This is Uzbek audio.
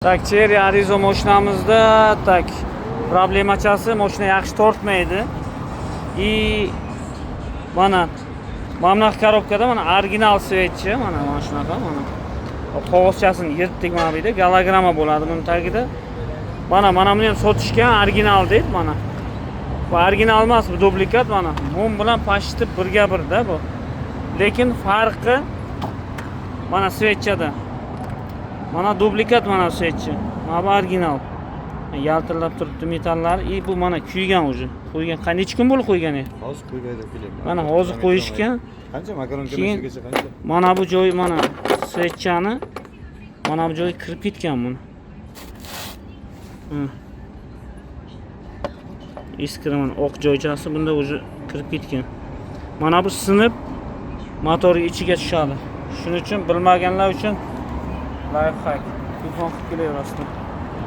Tak, Cherry Arizo mashinamizda tak problemachasi, mashina yaxshi tortmaydi. Mana bunaqa korobkada mana original svetchi, mana shunaqa mana. Qog'ozchasini yirtdik mana bu yerda, gologramma bo'ladi buni tagida. Mana buni ham sotishgan original deydi mana. Bu original emas, bu dublikat mana. Bu bilan почти birga birda bu. Lekin farqi mana svetchada. Mana dublikat mana svetchi. Mana bu original. Yaltirlab turibdi metallari. Bu mana kuygan уже. Qo'ygan qancha kun bo'lib qo'ygan edi? Hozir qo'ymaydi film. Mana hozir qo'yishgan. Qancha makaron kirishgacha qancha? Mana bu joy mana svetchani mana bu joyi kirib ketgan buni. Iskriman oq joychasi bunda уже kirib ketgan. Mana bu sinib motorning ichiga tushadi. Shuning uchun bilmaganlar uchun lifehack. Telefon qilib kelaverasizlar.